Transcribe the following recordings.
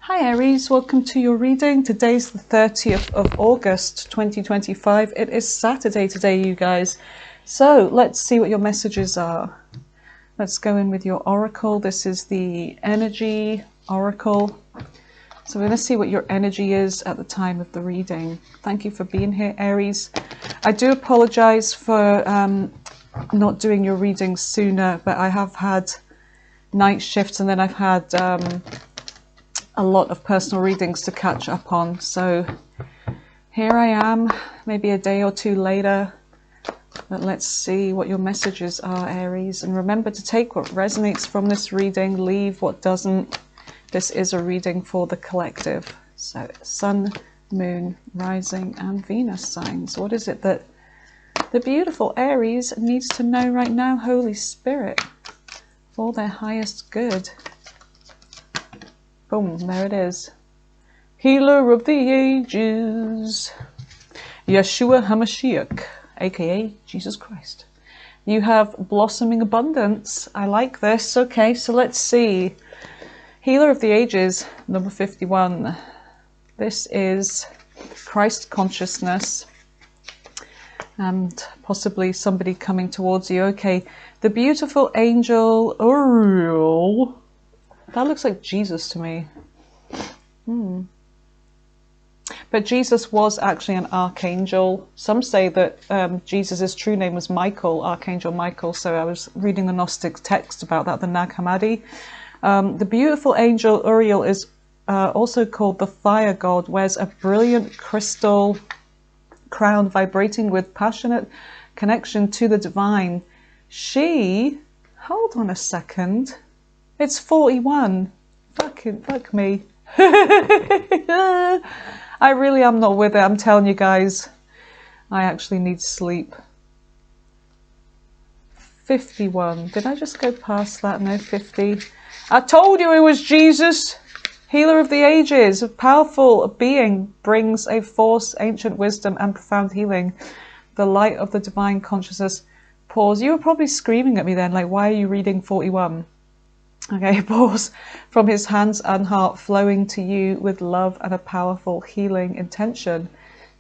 Hi Aries, welcome to your reading. Today's the 30th of August 2025. It is Saturday today, you guys. So let's see what your messages are. Let's go in with your oracle. This is the energy oracle. So we're going to see what your energy is at the time of the reading. Thank you for being here, Aries. I do apologize for not doing your readings sooner, but I have had night shifts and then I've had a lot of personal readings to catch up on. So here I am, maybe a day or two later. But let's see what your messages are, Aries. And remember to take what resonates from this reading, leave what doesn't. This is a reading for the collective. So Sun, Moon, Rising, and Venus signs. What is it that the beautiful Aries needs to know right now, Holy Spirit, for their highest good? Boom, there it is. Healer of the ages, Yeshua HaMashiach, aka Jesus Christ. You have blossoming abundance. I like this. Okay, so let's see. Healer of the ages, number 51. This is Christ consciousness and possibly somebody coming towards you. Okay, the beautiful angel Aries. That looks like Jesus to me. But Jesus was actually an archangel. Some say that Jesus' true name was Michael, Archangel Michael. So I was reading the Gnostic text about that, the Nag Hammadi. The beautiful angel Uriel is also called the fire god, wears a brilliant crystal crown vibrating with passionate connection to the divine. She, hold on a second. It's 41. Fuck me. I really am not with it. I'm telling you guys. I actually need sleep. 51. Did I just go past that? No, 50. I told you it was Jesus. Healer of the ages. A powerful being brings a force, ancient wisdom, and profound healing. The light of the divine consciousness. Pause. You were probably screaming at me then, like, why are you reading 41? Okay, pause. From his hands and heart flowing to you with love and a powerful healing intention.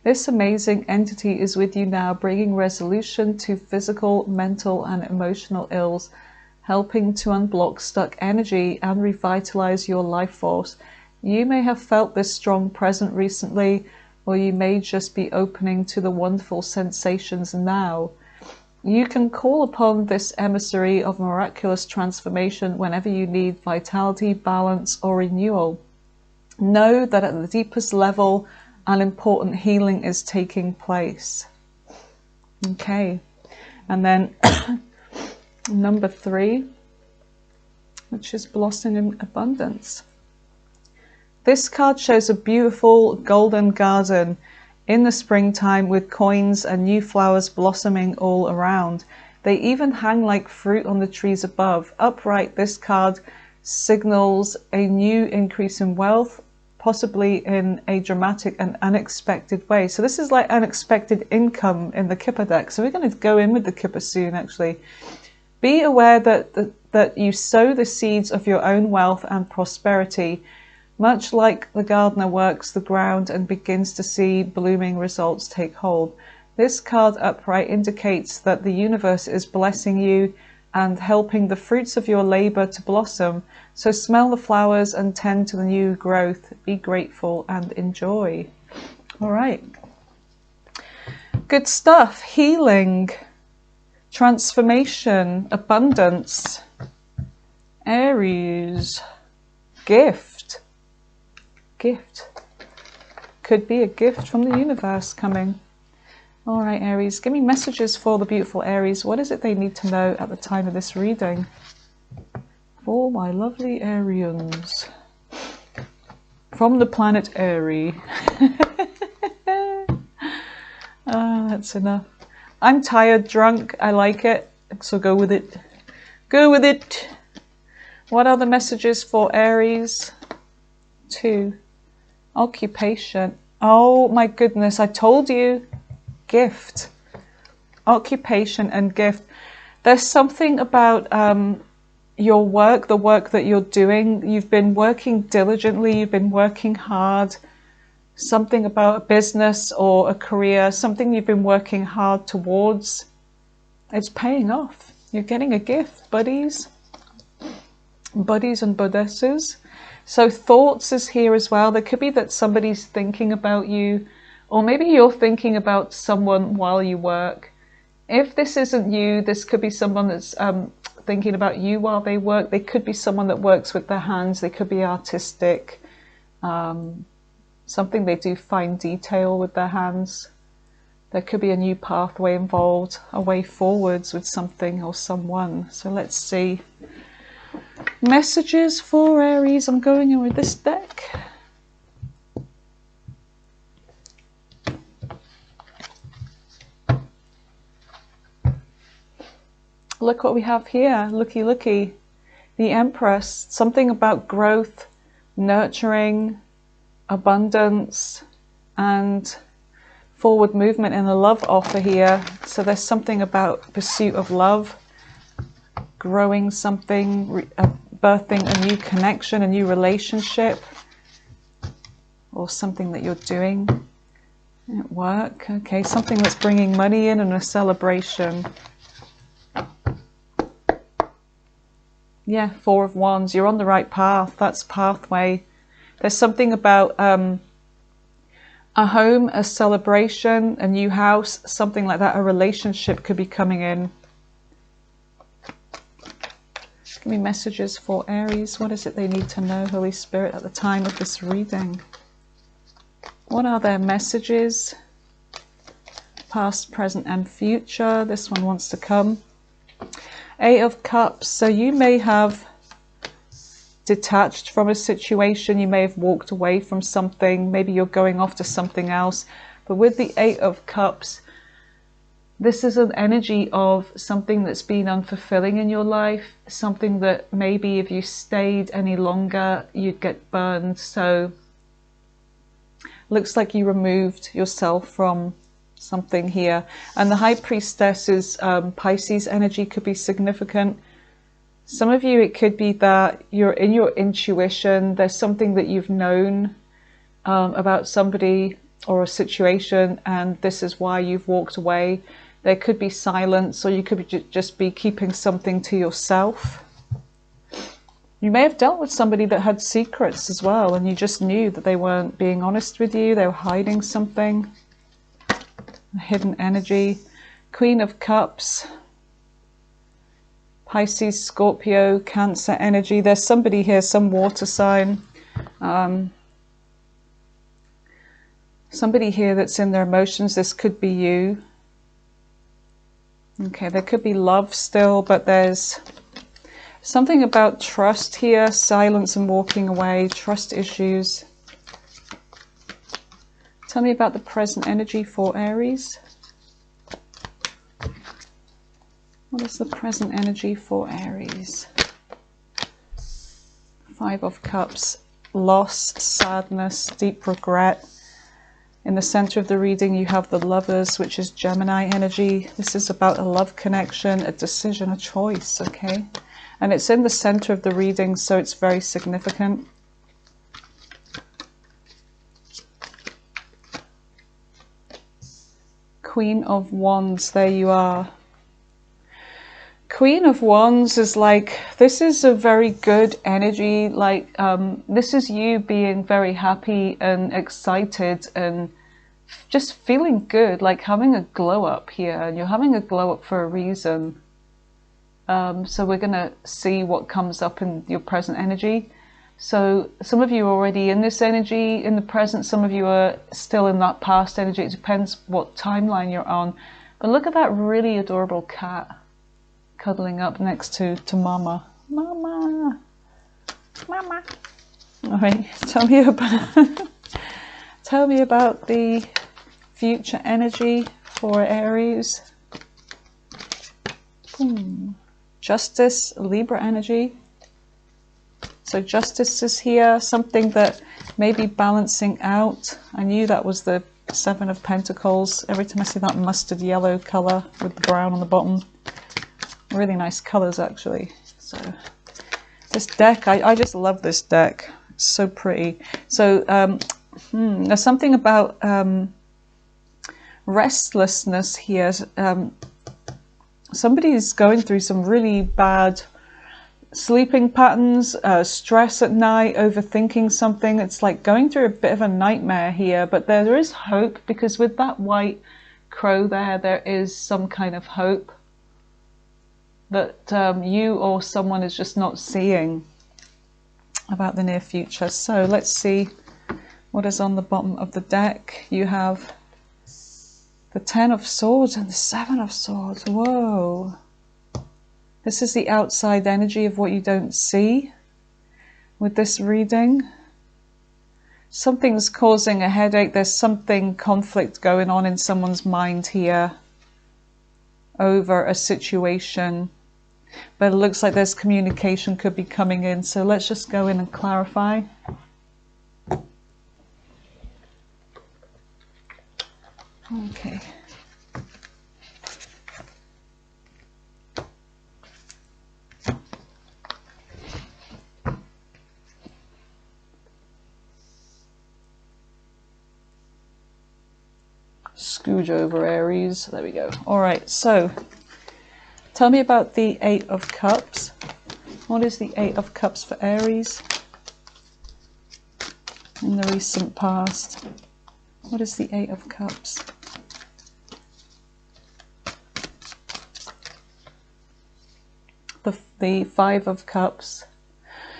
This amazing entity is with you now, bringing resolution to physical, mental, and emotional ills, helping to unblock stuck energy and revitalize your life force. You may have felt this strong presence recently, or you may just be opening to the wonderful sensations now. You can call upon this emissary of miraculous transformation whenever you need vitality, balance, or renewal. Know that at the deepest level, an important healing is taking place. Okay, and then number 3, which is blossoming abundance. This card shows a beautiful golden garden in the springtime with coins and new flowers blossoming all around. They even hang like fruit on the trees above. Upright, this card signals a new increase in wealth, possibly in a dramatic and unexpected way. So this is like unexpected income in the Kipper deck. So we're going to go in with the Kipper soon, actually. Be aware that you sow the seeds of your own wealth and prosperity. Much like the gardener works the ground and begins to see blooming results take hold. This card upright indicates that the universe is blessing you and helping the fruits of your labor to blossom. So smell the flowers and tend to the new growth. Be grateful and enjoy. All right. Good stuff. Healing, transformation, abundance. Aries, gift. Gift. Could be a gift from the universe coming. All right, Aries, give me messages for the beautiful Aries. What is it they need to know at the time of this reading? For my lovely Arians. From the planet Aries. That's enough. I'm tired, drunk. I like it. So go with it. Go with it. What are the messages for Aries? 2. Occupation. Oh my goodness, I told you. Gift. Occupation and gift. There's something about your work, the work that you're doing. You've been working diligently, you've been working hard. Something about a business or a career, something you've been working hard towards, it's paying off. You're getting a gift, buddies and goddesses. So thoughts is here as well. There could be that somebody's thinking about you, or maybe you're thinking about someone while you work. If this isn't you, this could be someone that's thinking about you while they work. They could be someone that works with their hands. They could be artistic. Something they do fine detail with their hands. There could be a new pathway involved, a way forwards with something or someone. So let's see. Messages for Aries. I'm going in with this deck. Look what we have here. Looky, looky. The Empress. Something about growth, nurturing, abundance, and forward movement in a love offer here. So there's something about pursuit of love, growing something, birthing a new connection, a new relationship, or something that you're doing at work. Okay, something that's bringing money in and a celebration. Yeah, Four of Wands. You're on the right path. That's pathway. There's something about a home, a celebration, a new house, something like that. A relationship could be coming in. Give me messages for Aries. What is it they need to know, Holy Spirit, at the time of this reading? What are their messages? Past, present, and future. This one wants to come. Eight of Cups. So you may have detached from a situation. You may have walked away from something. Maybe you're going off to something else. But with the Eight of Cups, this is an energy of something that's been unfulfilling in your life, something that maybe if you stayed any longer, you'd get burned. So looks like you removed yourself from something here. And the High Priestess's Pisces energy could be significant. Some of you, it could be that you're in your intuition. There's something that you've known about somebody or a situation, and this is why you've walked away. There could be silence, or you could just be keeping something to yourself. You may have dealt with somebody that had secrets as well, and you just knew that they weren't being honest with you. They were hiding something. A hidden energy. Queen of Cups. Pisces, Scorpio, Cancer energy. There's somebody here, some water sign. Somebody here that's in their emotions. This could be you. Okay, there could be love still, but there's something about trust here, silence and walking away, trust issues. Tell me about the present energy for Aries. What is the present energy for Aries? Five of Cups, loss, sadness, deep regret. In the center of the reading, you have the Lovers, which is Gemini energy. This is about a love connection, a decision, a choice, okay? And it's in the center of the reading, so it's very significant. Queen of Wands, there you are. Queen of Wands is like, this is a very good energy, like this is you being very happy and excited and just feeling good, like having a glow up here, and you're having a glow up for a reason. So we're gonna see what comes up in your present energy. So some of you are already in this energy in the present, some of you are still in that past energy. It depends what timeline you're on. But look at that really adorable cat cuddling up next to Mama. Mama! Mama! Alright, tell me about the future energy for Aries. Justice, Libra energy. So justice is here, something that may be balancing out. I knew that was the Seven of Pentacles. Every time I see that mustard yellow colour with the brown on the bottom. Really nice colours actually. So This deck, I just love this deck. It's so pretty. So there's something about restlessness here. Somebody's going through some really bad sleeping patterns, stress at night, overthinking something. It's like going through a bit of a nightmare here, but there is hope, because with that white crow there is some kind of hope that you or someone is just not seeing about the near future. So let's see what is on the bottom of the deck. You have the 10 of Swords and the 7 of Swords. Whoa. This is the outside energy of what you don't see with this reading. Something's causing a headache. There's something, conflict going on in someone's mind here over a situation. But it looks like there's communication could be coming in. So let's just go in and clarify. Okay. Scooge over, Aries. There we go. All right, so tell me about the 8 of Cups. What is the 8 of Cups for Aries in the recent past? What is the 8 of Cups? The 5 of Cups.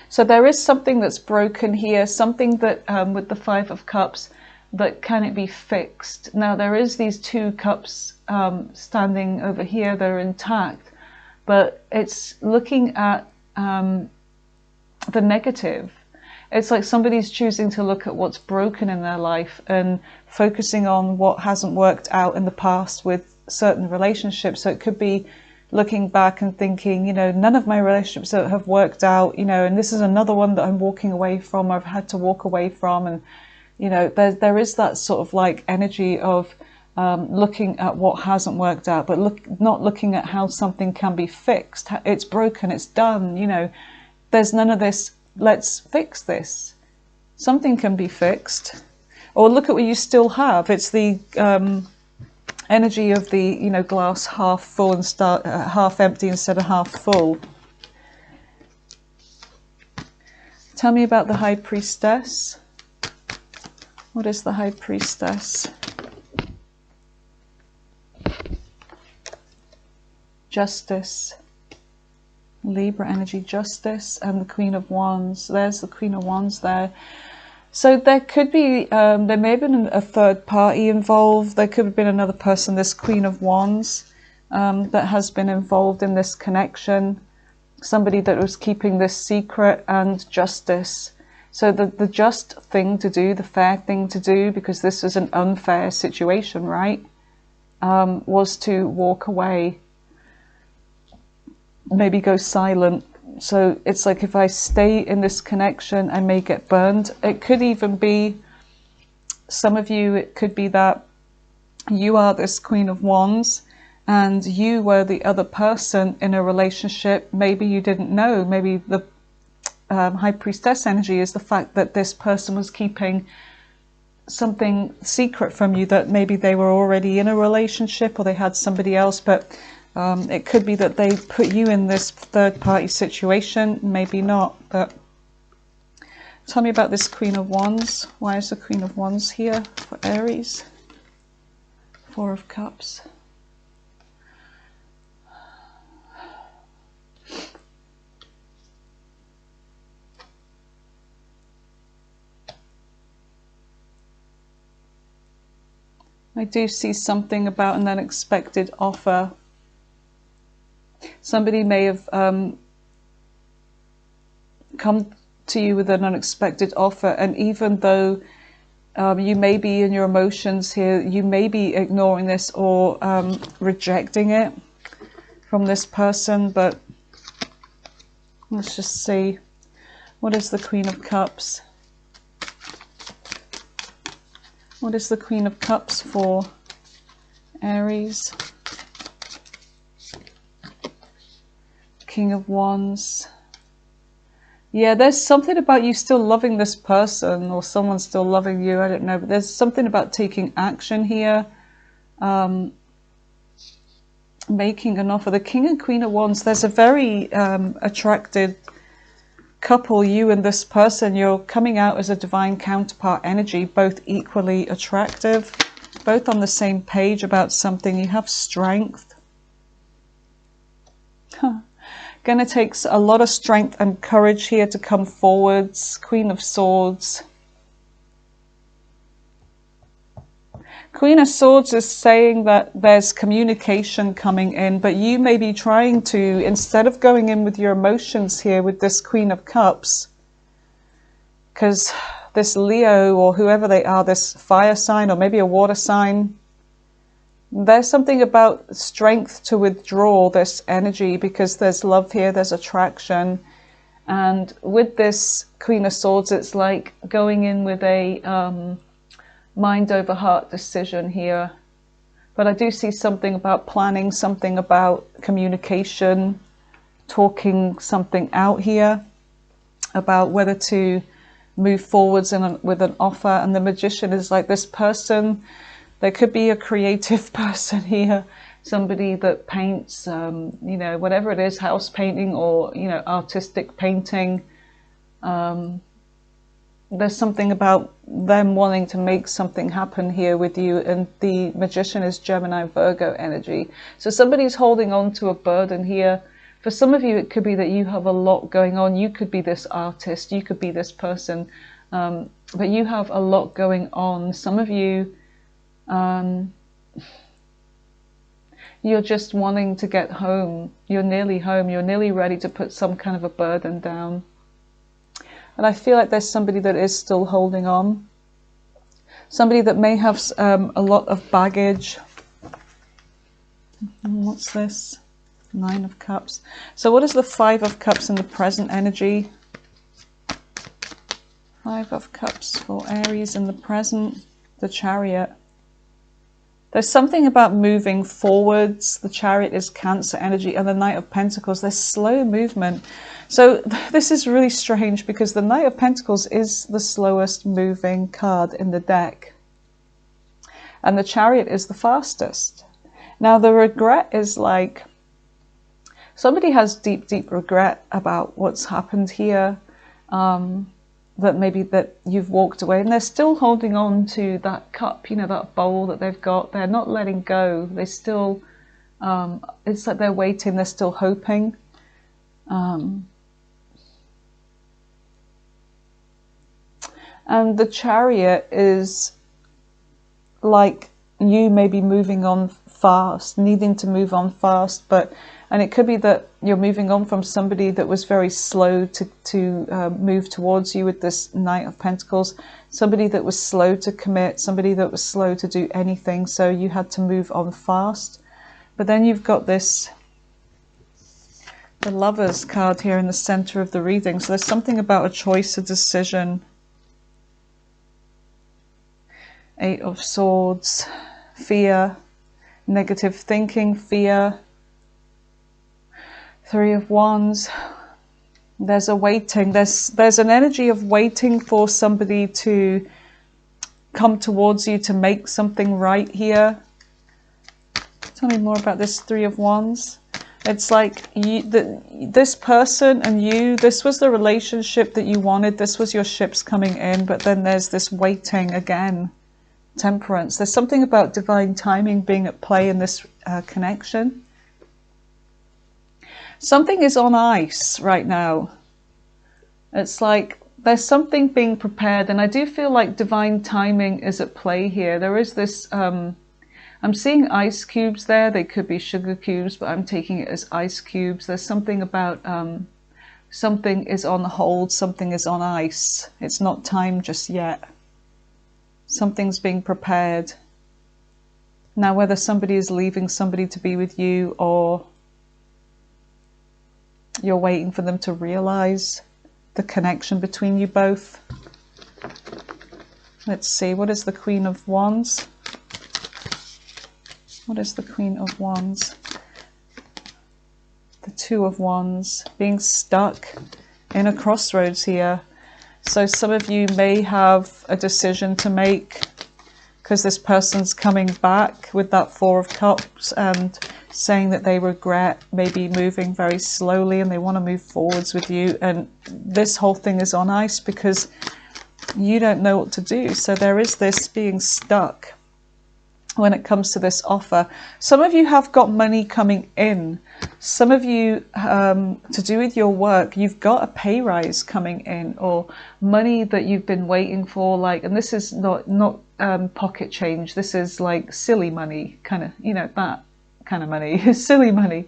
So there is something that's broken here, something that with the 5 of Cups, that can it be fixed? Now there is these 2 cups standing over here that are intact, but it's looking at the negative. It's like somebody's choosing to look at what's broken in their life and focusing on what hasn't worked out in the past with certain relationships. So it could be looking back and thinking, you know, none of my relationships have worked out, you know, and this is another one that I'm walking away from, or I've had to walk away from. And you know, there is that sort of like energy of looking at what hasn't worked out, but not looking at how something can be fixed. It's broken, it's done, you know, there's none of this, let's fix this. Something can be fixed. Or look at what you still have. It's the energy of the, you know, glass half full and half empty instead of half full. Tell me about the High Priestess. What is the High Priestess? Justice. Libra energy, justice, and the Queen of Wands. There's the Queen of Wands there. So there could be, there may have been a third party involved. There could have been another person, this Queen of Wands, that has been involved in this connection. Somebody that was keeping this secret, and justice. So the just thing to do, the fair thing to do, because this was an unfair situation, right, was to walk away, maybe go silent. So it's like, if I stay in this connection, I may get burned. It could even be, some of you, it could be that you are this Queen of Wands and you were the other person in a relationship. Maybe you didn't know. Maybe the High Priestess energy is the fact that this person was keeping something secret from you, that maybe they were already in a relationship or they had somebody else, but it could be that they put you in this third party situation, maybe not. But tell me about this Queen of Wands. Why is the Queen of Wands here for Aries? 4 of Cups. I do see something about an unexpected offer. Somebody may have come to you with an unexpected offer, and even though you may be in your emotions here, you may be ignoring this or rejecting it from this person, but let's just see. What is the Queen of Cups? What is the Queen of Cups for Aries? King of Wands. Yeah, there's something about you still loving this person, or someone still loving you, I don't know, but there's something about taking action here. Making an offer. The King and Queen of Wands, there's a very attracted couple, you and this person. You're coming out as a divine counterpart energy, both equally attractive, both on the same page about something. You have strength. Going to take a lot of strength and courage here to come forwards. Queen of Swords. Queen of Swords is saying that there's communication coming in, but you may be trying to, instead of going in with your emotions here with this Queen of Cups, because this Leo or whoever they are, this fire sign or maybe a water sign, there's something about strength to withdraw this energy because there's love here, there's attraction. And with this Queen of Swords, it's like going in with a mind over heart decision here. But I do see something about planning, something about communication, talking something out here about whether to move forwards with an offer. And the Magician is like this person. There could be a creative person here, somebody that paints, you know, whatever it is, house painting or, you know, artistic painting. There's something about them wanting to make something happen here with you, and the Magician is Gemini Virgo energy. So somebody's holding on to a burden here. For some of you, it could be that you have a lot going on. You could be this artist, you could be this person, but you have a lot going on. Some of you, you're just wanting to get home. You're nearly home. You're nearly ready to put some kind of a burden down. And I feel like there's somebody that is still holding on. Somebody that may have a lot of baggage. What's this? 9 of Cups. So what is the 5 of Cups in the present energy? 5 of Cups for Aries in the present. The Chariot. There's something about moving forwards. The Chariot is Cancer energy, and the Knight of Pentacles, there's slow movement. So this is really strange because the Knight of Pentacles is the slowest moving card in the deck. And the Chariot is the fastest. Now the regret is like, somebody has deep, deep regret about what's happened here. That maybe that you've walked away and they're still holding on to that cup, you know, that bowl that they've got. They're not letting go. They still, it's like they're waiting, they're still hoping. And the Chariot is like you may be moving on fast, needing to move on fast, and it could be that you're moving on from somebody that was very slow to move towards you with this Knight of Pentacles, somebody that was slow to commit, somebody that was slow to do anything, so you had to move on fast. But then you've got this, the Lovers card here in the center of the reading, so there's something about a choice, a decision. 8 of Swords, fear, negative thinking, fear. 3 of Wands, there's a waiting, there's an energy of waiting for somebody to come towards you to make something right here. Tell me more about this 3 of Wands. It's like this person and you, this was the relationship that you wanted, this was your ships coming in, but then there's this waiting again. Temperance, there's something about divine timing being at play in this connection. Something is on ice right now. It's like there's something being prepared, and I do feel like divine timing is at play here. There is this, I'm seeing ice cubes there. They could be sugar cubes, but I'm taking it as ice cubes. There's something about something is on hold, something is on ice. It's not time just yet. Something's being prepared. Now, whether somebody is leaving somebody to be with you or you're waiting for them to realize the connection between you both. Let's see, what is the Queen of Wands? What is the Queen of Wands? The 2 of Wands, being stuck in a crossroads here. So some of you may have a decision to make, because this person's coming back with that Four of Cups and saying that they regret maybe moving very slowly and they want to move forwards with you. And this whole thing is on ice because you don't know what to do. So there is this being stuck when it comes to this offer. Some of you have got money coming in. Some of you, to do with your work, you've got a pay rise coming in, or money that you've been waiting for, like, and this is not pocket change. This is like silly money, kind of, you know, that kind of money, silly money.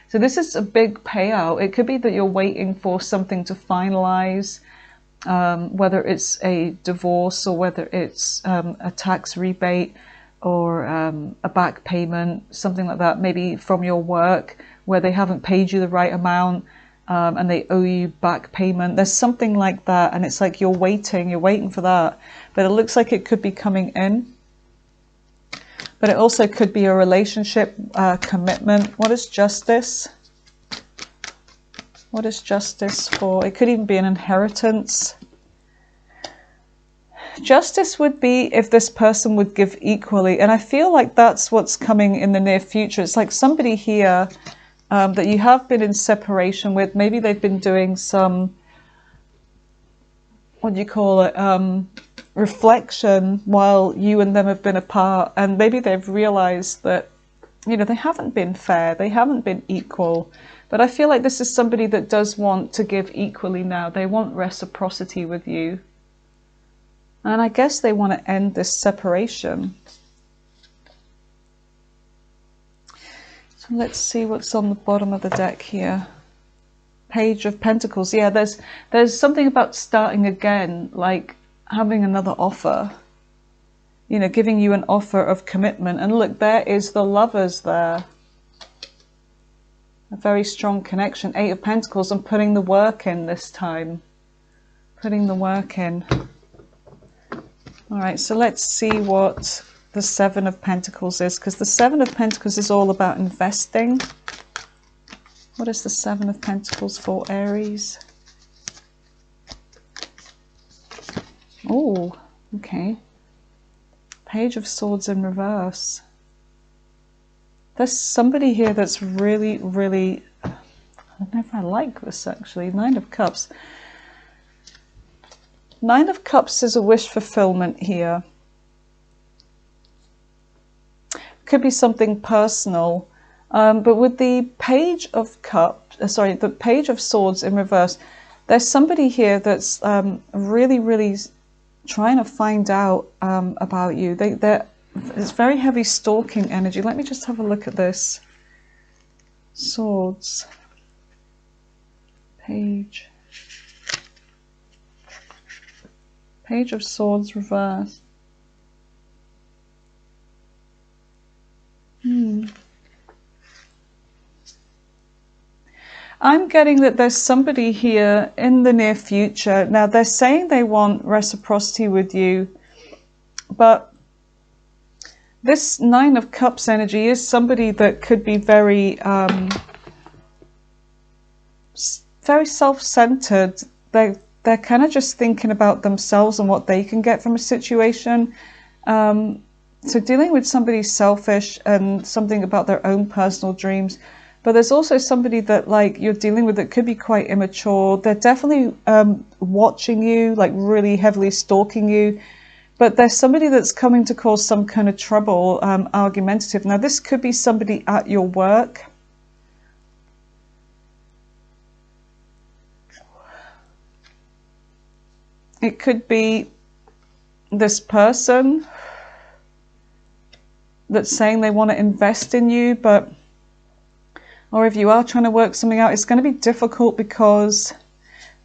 So this is a big payout. It could be that you're waiting for something to finalize, whether it's a divorce or whether it's a tax rebate, or a back payment, something like that, maybe from your work where they haven't paid you the right amount, and they owe you back payment. There's something like that, and it's like you're waiting for that, but it looks like it could be coming in. But it also could be a relationship, commitment. What is justice? What is justice for? It could even be an inheritance. Justice would be if this person would give equally, and I feel like that's what's coming in the near future. It's like somebody here that you have been in separation with. Maybe they've been doing some, what do you call it, reflection while you and them have been apart, and maybe they've realized that, you know, they haven't been fair, they haven't been equal. But I feel like this is somebody that does want to give equally now. They want reciprocity with you. And I guess they want to end this separation. So let's see what's on the bottom of the deck here. Page of Pentacles. Yeah, there's something about starting again, like having another offer. You know, giving you an offer of commitment. And look, there is the Lovers there. A very strong connection. Eight of Pentacles, and putting the work in this time. Putting the work in. All right, so let's see what the Seven of Pentacles is, because the Seven of Pentacles is all about investing. What is the Seven of Pentacles for Aries? Oh, okay. Page of Swords in reverse. There's somebody here that's really, really, I don't know if I like this actually. Nine of Cups. Nine of Cups is a wish fulfillment here. Could be something personal, but with the Page of Cups, the Page of Swords in reverse, there's somebody here that's really, really trying to find out about you. It's very heavy stalking energy. Let me just have a look at this. Swords. Page of Swords reverse. I'm getting that there's somebody here in the near future. Now, they're saying they want reciprocity with you, but this Nine of Cups energy is somebody that could be very, very self-centered. They're kind of just thinking about themselves and what they can get from a situation. So dealing with somebody selfish and something about their own personal dreams. But there's also somebody that, like, you're dealing with that could be quite immature. They're definitely watching you, like really heavily stalking you. But there's somebody that's coming to cause some kind of trouble, argumentative. Now, this could be somebody at your work. It could be this person that's saying they want to invest in you, but, or if you are trying to work something out, it's going to be difficult because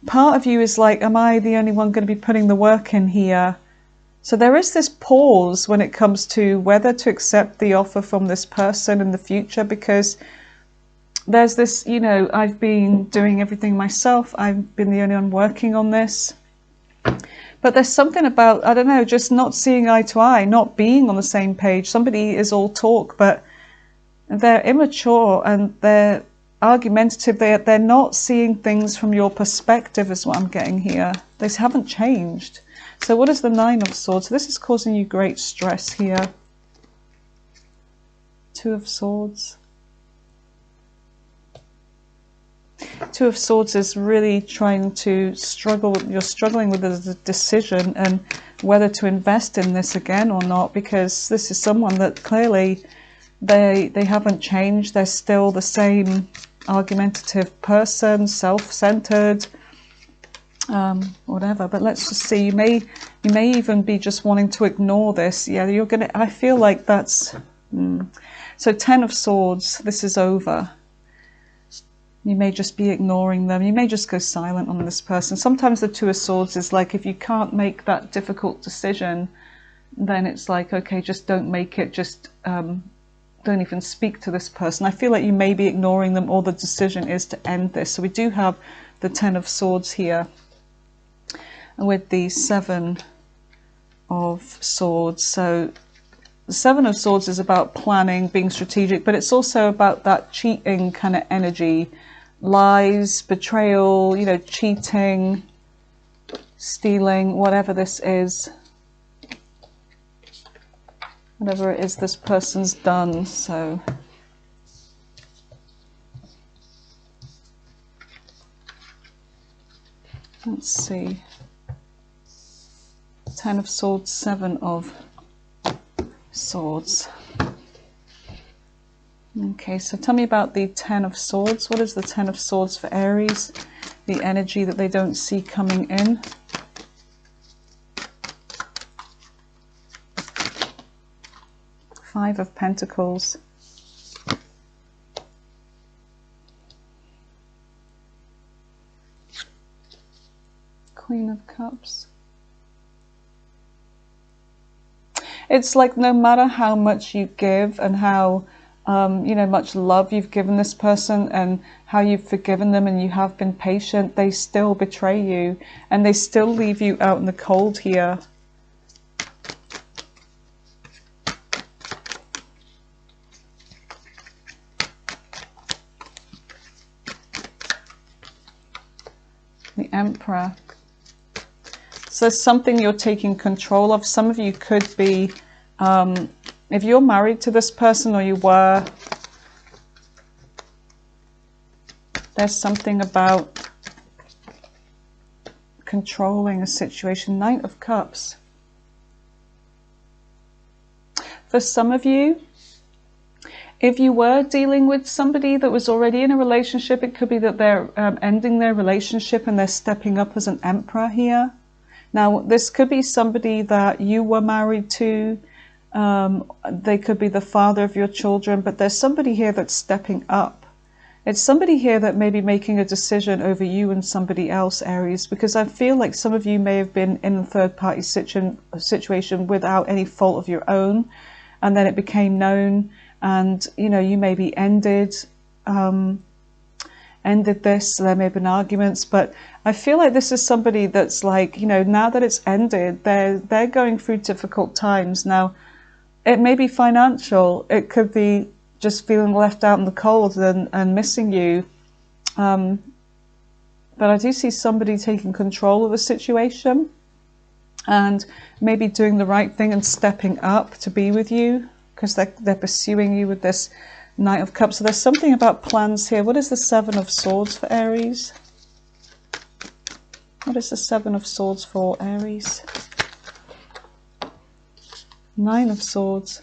part of you is like, am I the only one going to be putting the work in here? So there is this pause when it comes to whether to accept the offer from this person in the future, because there's this, you know, I've been doing everything myself. I've been the only one working on this. But there's something about, I don't know, just not seeing eye to eye, not being on the same page. Somebody is all talk, but they're immature and they're argumentative. They're not seeing things from your perspective is what I'm getting here. They haven't changed. So what is the Nine of Swords? This is causing you great stress here. Two of Swords. Two of Swords is really trying to struggle. You're struggling with the decision and whether to invest in this again or not, because this is someone that clearly they haven't changed. They're still the same argumentative person, self-centered, whatever. But let's just see. You may even be just wanting to ignore this. Yeah, you're gonna. I feel like that's. So Ten of Swords. This is over. You may just be ignoring them. You may just go silent on this person. Sometimes the Two of Swords is like, if you can't make that difficult decision, then it's like, okay, just don't make it. Just don't even speak to this person. I feel like you may be ignoring them, or the decision is to end this. So we do have the Ten of Swords here with the Seven of Swords. So the Seven of Swords is about planning, being strategic, but it's also about that cheating kind of energy. Lies, betrayal, you know, cheating, stealing, whatever this is. Whatever it is this person's done. So let's see. Ten of Swords, Seven of Swords. Okay, so tell me about the Ten of Swords. What is the Ten of Swords for Aries? The energy that they don't see coming in. Five of Pentacles. Queen of Cups. It's like no matter how much you give and how you know, much love you've given this person and how you've forgiven them and you have been patient, they still betray you and they still leave you out in the cold here. The Emperor. So there's something you're taking control of. Some of you could be if you're married to this person, or you were, there's something about controlling a situation. Knight of Cups. For some of you, if you were dealing with somebody that was already in a relationship, it could be that they're ending their relationship and they're stepping up as an emperor here. Now, this could be somebody that you were married to. They could be the father of your children, but there's somebody here that's stepping up. It's somebody here that may be making a decision over you and somebody else, Aries, because I feel like some of you may have been in a third-party situation without any fault of your own, and then it became known, and you know, you maybe ended this. There may have been arguments, but I feel like this is somebody that's like, you know, now that it's ended, they're going through difficult times now. It may be financial, it could be just feeling left out in the cold and missing you. But I do see somebody taking control of the situation and maybe doing the right thing and stepping up to be with you, because they're pursuing you with this Knight of Cups. So there's something about plans here. What is the Seven of Swords for Aries? What is the Seven of Swords for Aries? Nine of Swords.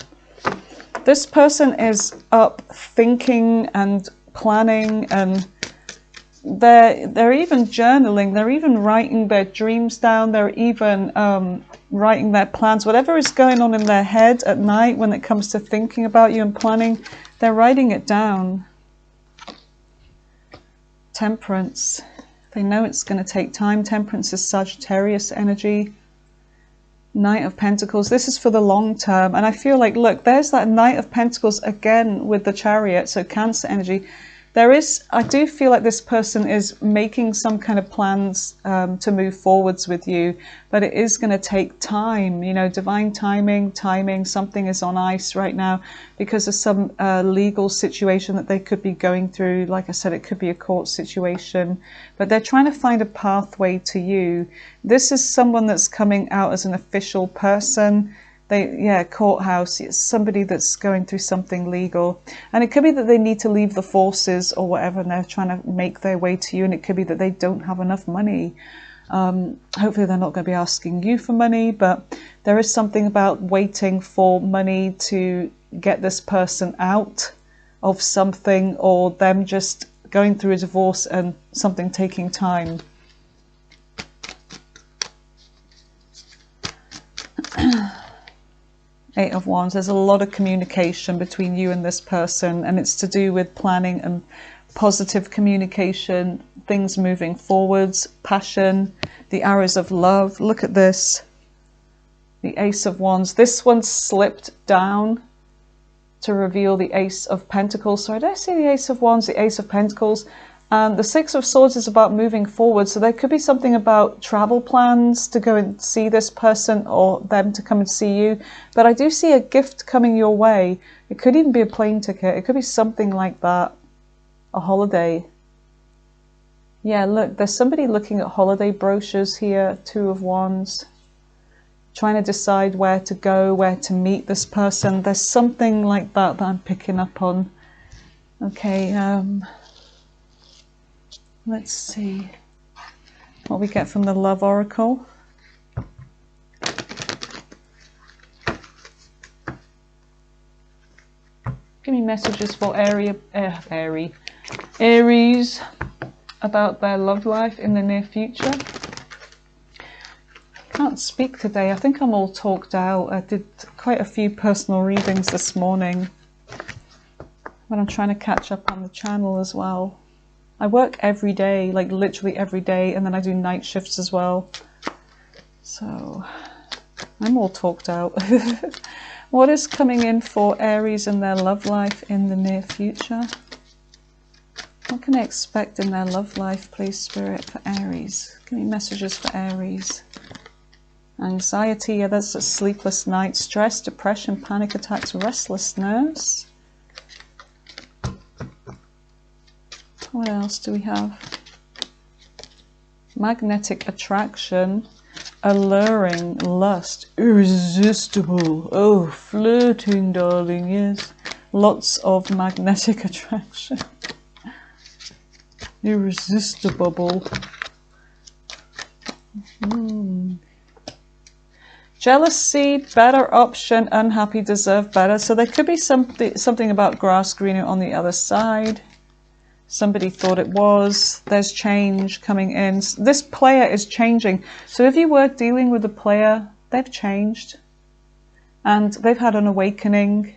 This person is up thinking and planning, and they're even journaling. They're even writing their dreams down. They're even writing their plans. Whatever is going on in their head at night when it comes to thinking about you and planning, they're writing it down. Temperance. They know it's going to take time. Temperance is Sagittarius energy. Knight of Pentacles. This is for the long term. And I feel like, look, there's that Knight of Pentacles again with the Chariot. So Cancer energy. I do feel like this person is making some kind of plans to move forwards with you, but it is going to take time, you know, divine timing, something is on ice right now because of some legal situation that they could be going through. Like I said, it could be a court situation, but they're trying to find a pathway to you. This is someone that's coming out as an official person. Courthouse. It's somebody that's going through something legal, and it could be that they need to leave the forces or whatever, and they're trying to make their way to you. And it could be that they don't have enough money. Hopefully, they're not going to be asking you for money, but there is something about waiting for money to get this person out of something, or them just going through a divorce and something taking time. Eight of Wands. There's a lot of communication between you and this person, and it's to do with planning and positive communication, things moving forwards, passion, the arrows of love. Look at this. The Ace of Wands. This one slipped down to reveal the Ace of Pentacles. So I don't see the Ace of Wands, the Ace of Pentacles. And the Six of Swords is about moving forward. So there could be something about travel plans to go and see this person, or them to come and see you. But I do see a gift coming your way. It could even be a plane ticket. It could be something like that. A holiday. Yeah, look, there's somebody looking at holiday brochures here. Two of Wands. Trying to decide where to go, where to meet this person. There's something like that that I'm picking up on. Okay, let's see what we get from the Love Oracle. Give me messages for Aries about their love life in the near future. I can't speak today. I think I'm all talked out. I did quite a few personal readings this morning, but I'm trying to catch up on the channel as well. I work every day, like literally every day, and then I do night shifts as well. So I'm all talked out. What is coming in for Aries in their love life in the near future? What can I expect in their love life, please, Spirit, for Aries? Give me messages for Aries. Anxiety, yeah, that's a sleepless night. Stress, depression, panic attacks, restlessness. What else do we have? Magnetic attraction, alluring, lust, irresistible. Oh, flirting, darling, yes. Lots of magnetic attraction. Irresistible. Jealousy, better option, unhappy, deserve better. So there could be something about grass greener on the other side. Somebody thought it was. There's change coming in. This player is changing. So if you were dealing with a player, they've changed. And they've had an awakening.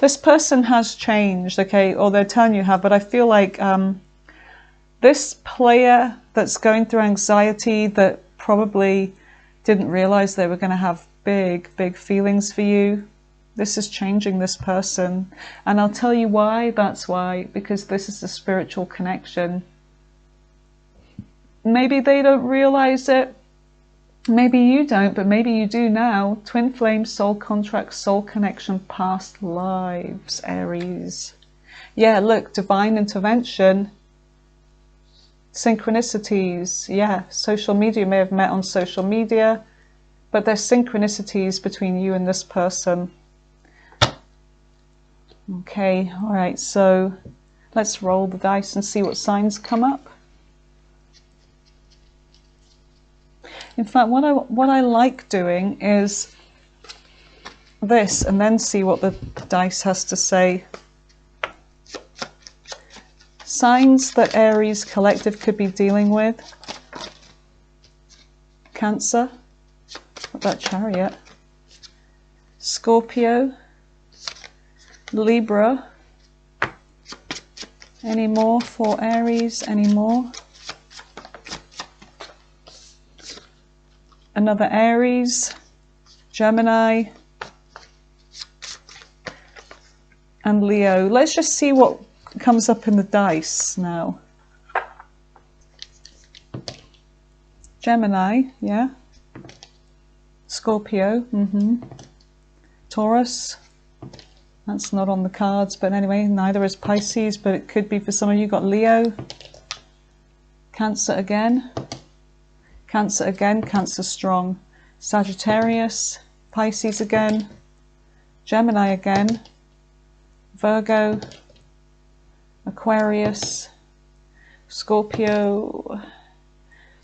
This person has changed, okay? Or they're telling you have, but I feel like this player that's going through anxiety, that probably didn't realize they were going to have big feelings for you. This is changing this person. And I'll tell you why. That's why. Because this is a spiritual connection. Maybe they don't realize it. Maybe you don't, but maybe you do now. Twin flame, soul contract, soul connection, past lives, Aries. Yeah, look, divine intervention. Synchronicities. Yeah, social media, may have met on social media. But there's synchronicities between you and this person. Okay, all right, so let's roll the dice and see what signs come up. In fact, what I like doing is this, and then see what the dice has to say. Signs that Aries collective could be dealing with. Cancer. What about Chariot? Scorpio. Libra. Any more for Aries? Any more? Another Aries. Gemini. And Leo. Let's just see what comes up in the dice now? Gemini, yeah. Scorpio, Taurus, that's not on the cards, but anyway, neither is Pisces, but it could be for some of you. Got Leo, Cancer again, Cancer strong, Sagittarius, Pisces again, Gemini again, Virgo, Aquarius, Scorpio,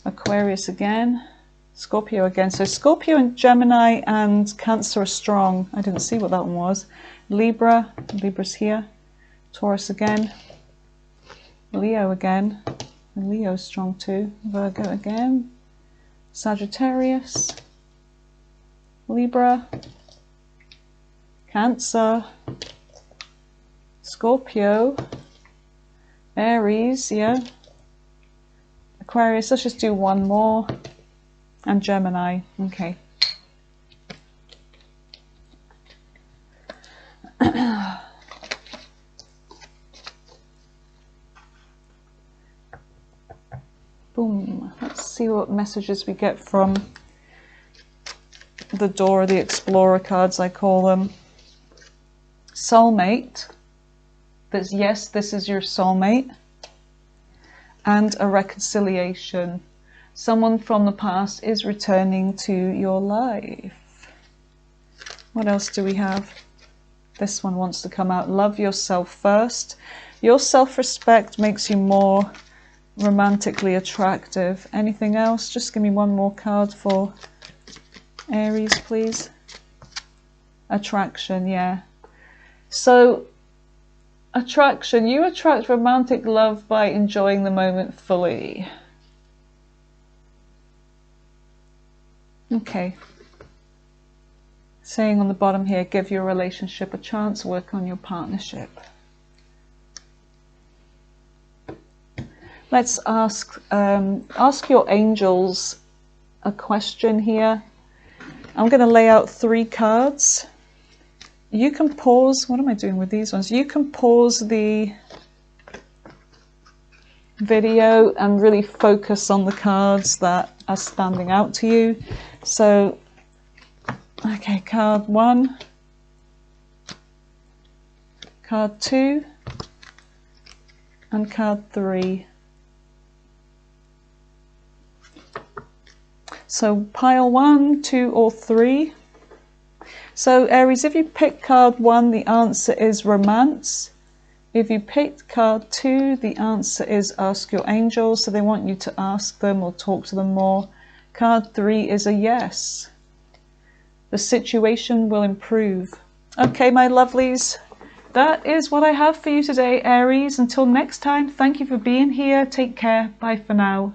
Aquarius again, Scorpio again. So Scorpio and Gemini and Cancer are strong. I didn't see what that one was. Libra, Libra's here. Taurus again. Leo again. And Leo's strong too. Virgo again. Sagittarius. Libra. Cancer. Scorpio. Aries, yeah. Aquarius, let's just do one more. And Gemini, okay. Boom. Let's see what messages we get from the Door, the Explorer cards, I call them. Soulmate. That's yes, this is your soulmate. And a reconciliation. Someone from the past is returning to your life. What else do we have? This one wants to come out. Love yourself first. Your self-respect makes you more romantically attractive. Anything else? Just give me one more card for Aries, please. Attraction, yeah. So, attraction. You attract romantic love by enjoying the moment fully. Okay. Saying on the bottom here, give your relationship a chance, work on your partnership. Let's ask your angels a question here. I'm going to lay out 3 cards. You can pause. What am I doing with these ones? You can pause the video and really focus on the cards that are standing out to you. So, okay, card 1, card 2, and card 3. So pile 1, 2, or 3. So Aries, if you pick card 1, the answer is romance. If you picked card 2, the answer is ask your angels. So they want you to ask them or talk to them more. Card 3 is a yes. The situation will improve. Okay, my lovelies, that is what I have for you today, Aries. Until next time, thank you for being here. Take care. Bye for now.